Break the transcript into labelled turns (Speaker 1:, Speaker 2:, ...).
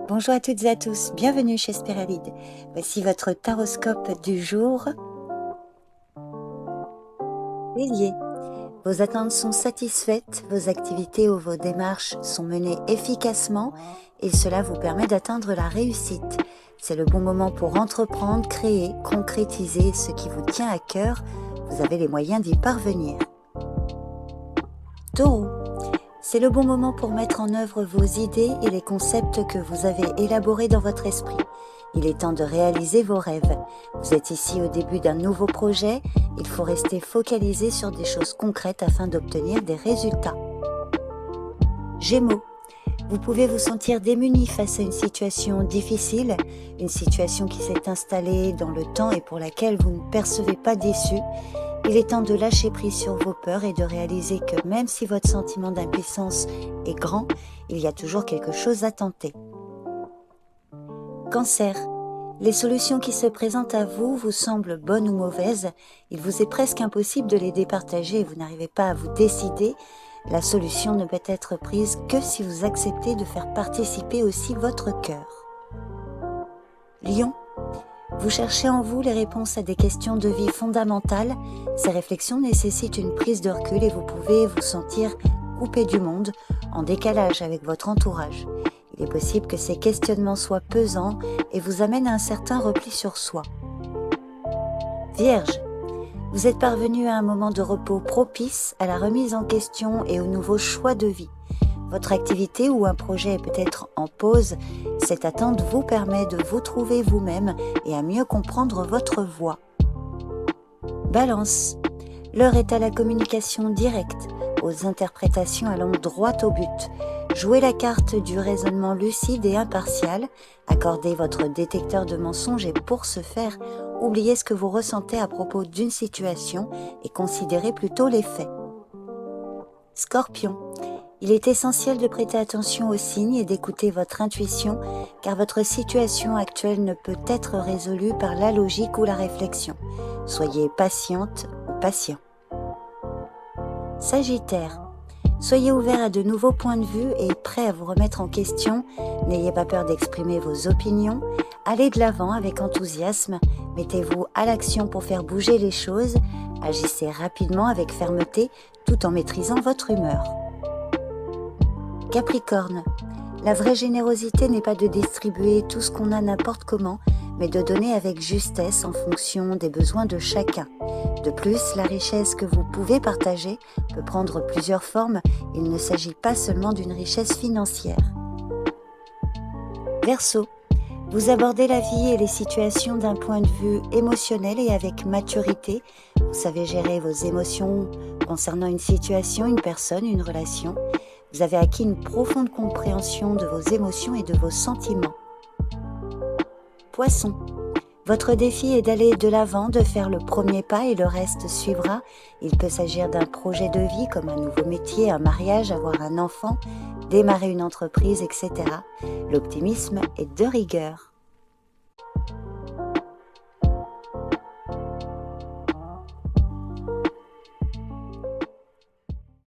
Speaker 1: Bonjour à toutes et à tous, bienvenue chez Spiralide. Voici votre taroscope du jour. Bélier, vos attentes sont satisfaites, vos activités ou vos démarches sont menées efficacement et cela vous permet d'atteindre la réussite. C'est le bon moment pour entreprendre, créer, concrétiser ce qui vous tient à cœur. Vous avez les moyens d'y parvenir. Taureau, c'est le bon moment pour mettre en œuvre vos idées et les concepts que vous avez élaborés dans votre esprit. Il est temps de réaliser vos rêves. Vous êtes ici au début d'un nouveau projet. Il faut rester focalisé sur des choses concrètes afin d'obtenir des résultats. Gémeaux, vous pouvez vous sentir démuni face à une situation difficile, une situation qui s'est installée dans le temps et pour laquelle vous ne percevez pas d'issue. Il est temps de lâcher prise sur vos peurs et de réaliser que même si votre sentiment d'impuissance est grand, il y a toujours quelque chose à tenter. Cancer, les solutions qui se présentent à vous vous semblent bonnes ou mauvaises. Il vous est presque impossible de les départager et vous n'arrivez pas à vous décider. La solution ne peut être prise que si vous acceptez de faire participer aussi votre cœur. Lion, vous cherchez en vous les réponses à des questions de vie fondamentales. Ces réflexions nécessitent une prise de recul et vous pouvez vous sentir coupé du monde, en décalage avec votre entourage. Il est possible que ces questionnements soient pesants et vous amènent à un certain repli sur soi. Vierge, vous êtes parvenu à un moment de repos propice à la remise en question et au nouveau choix de vie. Votre activité ou un projet est peut-être en pause. Cette attente vous permet de vous trouver vous-même et à mieux comprendre votre voix. Balance, l'heure est à la communication directe, aux interprétations allant droit au but. Jouez la carte du raisonnement lucide et impartial, accordez votre détecteur de mensonges et pour ce faire, oubliez ce que vous ressentez à propos d'une situation et considérez plutôt les faits. Scorpion, il est essentiel de prêter attention aux signes et d'écouter votre intuition car votre situation actuelle ne peut être résolue par la logique ou la réflexion. Soyez patiente ou patient. Sagittaire, soyez ouvert à de nouveaux points de vue et prêt à vous remettre en question. N'ayez pas peur d'exprimer vos opinions. Allez de l'avant avec enthousiasme. Mettez-vous à l'action pour faire bouger les choses. Agissez rapidement avec fermeté tout en maîtrisant votre humeur. Capricorne, la vraie générosité n'est pas de distribuer tout ce qu'on a n'importe comment, mais de donner avec justesse en fonction des besoins de chacun. De plus, la richesse que vous pouvez partager peut prendre plusieurs formes. Il ne s'agit pas seulement d'une richesse financière. Verseau, vous abordez la vie et les situations d'un point de vue émotionnel et avec maturité. Vous savez gérer vos émotions concernant une situation, une personne, une relation. Vous avez acquis une profonde compréhension de vos émotions et de vos sentiments. Poisson, votre défi est d'aller de l'avant, de faire le premier pas et le reste suivra. Il peut s'agir d'un projet de vie comme un nouveau métier, un mariage, avoir un enfant, démarrer une entreprise, etc. L'optimisme est de rigueur.